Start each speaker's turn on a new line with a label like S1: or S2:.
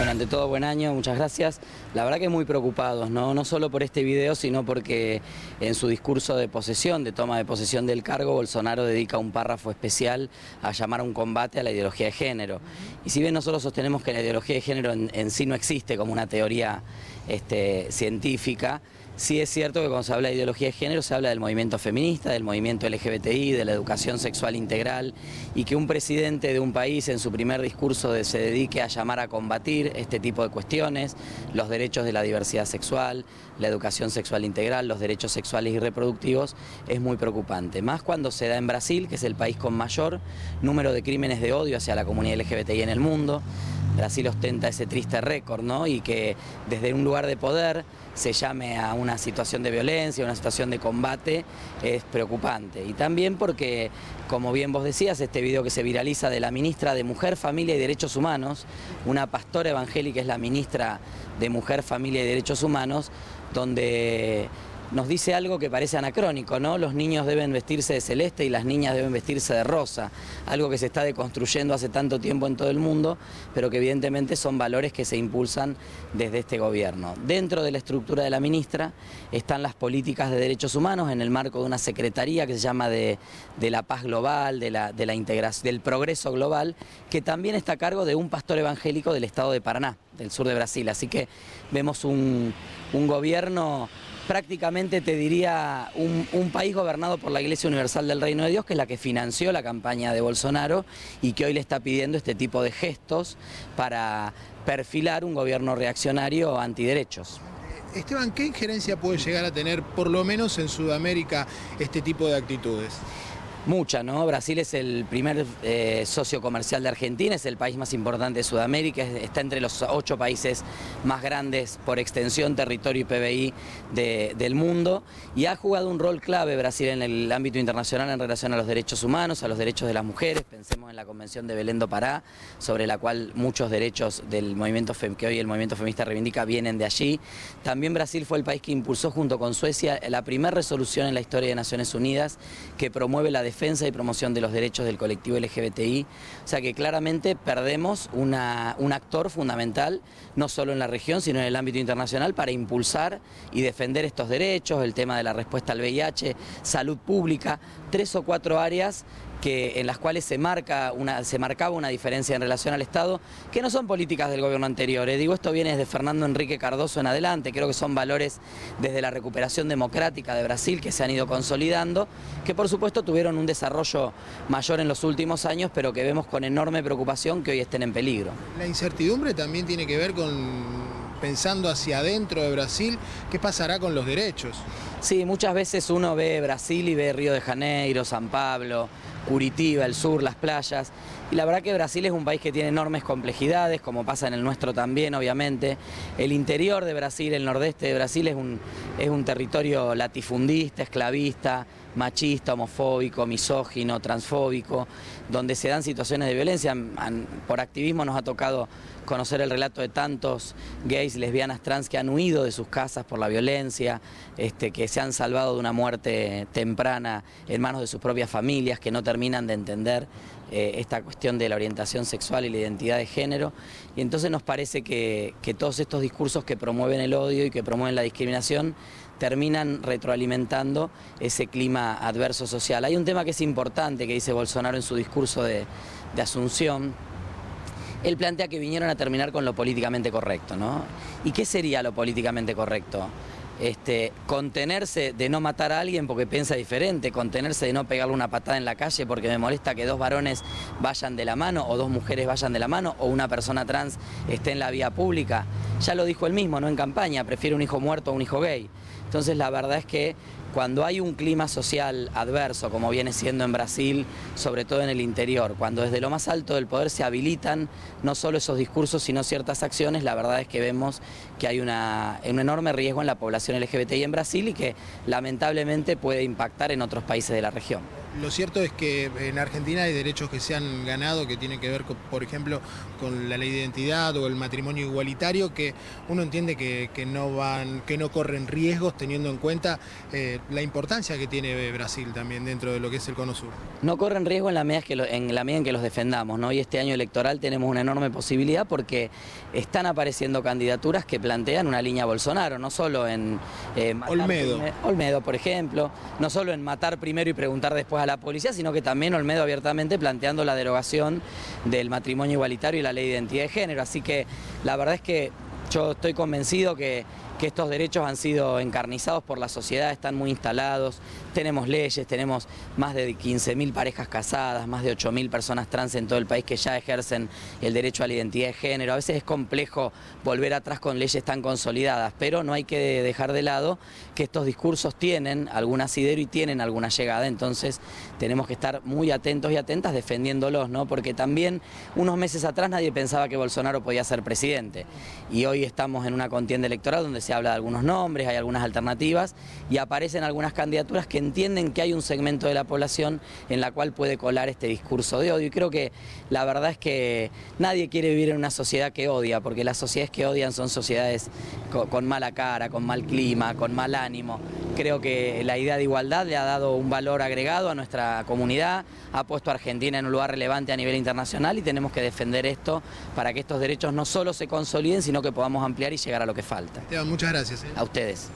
S1: Bueno, ante todo, buen año, muchas gracias. La verdad que muy preocupados, no solo por este video, sino porque en su discurso de posesión, de toma de posesión del cargo, Bolsonaro dedica un párrafo especial a llamar a un combate a la ideología de género. Y si bien nosotros sostenemos que la ideología de género en sí no existe como una teoría científica, sí es cierto que cuando se habla de ideología de género se habla del movimiento feminista, del movimiento LGBTI, de la educación sexual integral, y que un presidente de un país en su primer discurso se dedique a llamar a combatir este tipo de cuestiones, los derechos de la diversidad sexual, la educación sexual integral, los derechos sexuales y reproductivos, es muy preocupante. Más cuando se da en Brasil, que es el país con mayor número de crímenes de odio hacia la comunidad LGBTI en el mundo. Brasil ostenta ese triste récord, ¿no? Y que desde un lugar de poder se llame a una situación de violencia, una situación de combate, es preocupante. Y también porque, como bien vos decías, este video que se viraliza de la ministra de Mujer, Familia y Derechos Humanos, una pastora evangélica es la ministra de Mujer, Familia y Derechos Humanos, donde nos dice algo que parece anacrónico, ¿no? Los niños deben vestirse de celeste y las niñas deben vestirse de rosa, algo que se está deconstruyendo hace tanto tiempo en todo el mundo, pero que evidentemente son valores que se impulsan desde este gobierno. Dentro de la estructura de la ministra están las políticas de derechos humanos en el marco de una secretaría que se llama de la paz global, de la integración, del progreso global, que también está a cargo de un pastor evangélico del estado de Paraná, del sur de Brasil. Así que vemos un gobierno, prácticamente te diría un país gobernado por la Iglesia Universal del Reino de Dios, que es la que financió la campaña de Bolsonaro y que hoy le está pidiendo este tipo de gestos para perfilar un gobierno reaccionario antiderechos.
S2: Esteban, ¿qué injerencia puede llegar a tener, por lo menos en Sudamérica, este tipo de actitudes?
S1: Mucha, ¿no? Brasil es el primer socio comercial de Argentina, es el país más importante de Sudamérica, está entre los 8 países más grandes por extensión, territorio y PBI del mundo, y ha jugado un rol clave Brasil en el ámbito internacional en relación a los derechos humanos, a los derechos de las mujeres. Pensemos en la Convención de Belén do Pará, sobre la cual muchos derechos del movimiento que hoy el movimiento feminista reivindica vienen de allí. También Brasil fue el país que impulsó junto con Suecia la primera resolución en la historia de Naciones Unidas que promueve la defensa y promoción de los derechos del colectivo LGBTI, o sea que claramente perdemos un actor fundamental, no solo en la región, sino en el ámbito internacional, para impulsar y defender estos derechos, el tema de la respuesta al VIH, salud pública, 3 o 4 áreas en las cuales se marcaba una diferencia en relación al Estado, que no son políticas del gobierno anterior. Digo, esto viene desde Fernando Henrique Cardoso en adelante, creo que son valores desde la recuperación democrática de Brasil que se han ido consolidando, que por supuesto tuvieron un desarrollo mayor en los últimos años, pero que vemos con enorme preocupación que hoy estén en peligro.
S2: La incertidumbre también tiene que ver con, pensando hacia adentro de Brasil, ¿qué pasará con los derechos?
S1: Sí, muchas veces uno ve Brasil y ve Río de Janeiro, San Pablo, Curitiba, el sur, las playas, y la verdad que Brasil es un país que tiene enormes complejidades, como pasa en el nuestro también, obviamente. El interior de Brasil, el nordeste de Brasil, es un territorio latifundista, esclavista, machista, homofóbico, misógino, transfóbico, donde se dan situaciones de violencia. Por activismo nos ha tocado conocer el relato de tantos gays, lesbianas, trans que han huido de sus casas por la violencia, que se han salvado de una muerte temprana en manos de sus propias familias, que no terminan de entender esta cuestión de la orientación sexual y la identidad de género. Y entonces nos parece que todos estos discursos que promueven el odio y que promueven la discriminación terminan retroalimentando ese clima adverso social. Hay un tema que es importante que dice Bolsonaro en su discurso de Asunción. Él plantea que vinieron a terminar con lo políticamente correcto, ¿no? ¿Y qué sería lo políticamente correcto? Contenerse de no matar a alguien porque piensa diferente, contenerse de no pegarle una patada en la calle porque me molesta que 2 varones vayan de la mano o 2 mujeres vayan de la mano o una persona trans esté en la vía pública. Ya lo dijo él mismo, no en campaña, prefiere un hijo muerto a un hijo gay. Entonces la verdad es que cuando hay un clima social adverso, como viene siendo en Brasil, sobre todo en el interior, cuando desde lo más alto del poder se habilitan no solo esos discursos, sino ciertas acciones, la verdad es que vemos que hay un enorme riesgo en la población LGBTI en Brasil y que lamentablemente puede impactar en otros países de la región.
S2: Lo cierto es que en Argentina hay derechos que se han ganado que tienen que ver, por ejemplo, con la ley de identidad o el matrimonio igualitario, que uno entiende que no corren riesgos teniendo en cuenta la importancia que tiene Brasil también dentro de lo que es el Cono Sur.
S1: No corren riesgo en la medida en que los defendamos, ¿no? Y este año electoral tenemos una enorme posibilidad porque están apareciendo candidaturas que plantean una línea Bolsonaro, no solo en Olmedo, por ejemplo, no solo en matar primero y preguntar después a la policía, sino que también Olmedo abiertamente planteando la derogación del matrimonio igualitario y la ley de identidad de género. Así que la verdad es que yo estoy convencido que estos derechos han sido encarnizados por la sociedad, están muy instalados, tenemos leyes, tenemos más de 15.000 parejas casadas, más de 8.000 personas trans en todo el país que ya ejercen el derecho a la identidad de género. A veces es complejo volver atrás con leyes tan consolidadas, pero no hay que dejar de lado que estos discursos tienen algún asidero y tienen alguna llegada, entonces tenemos que estar muy atentos y atentas defendiéndolos, ¿no? Porque también unos meses atrás nadie pensaba que Bolsonaro podía ser presidente y hoy estamos en una contienda electoral donde se habla de algunos nombres, hay algunas alternativas y aparecen algunas candidaturas que entienden que hay un segmento de la población en la cual puede colar este discurso de odio, y creo que la verdad es que nadie quiere vivir en una sociedad que odia, porque las sociedades que odian son sociedades con mala cara, con mal clima, con mal ánimo. Creo que la idea de igualdad le ha dado un valor agregado a nuestra comunidad, ha puesto a Argentina en un lugar relevante a nivel internacional y tenemos que defender esto para que estos derechos no solo se consoliden, sino que podamos ampliar y llegar a lo que falta.
S2: Esteban, muchas gracias.
S1: A ustedes.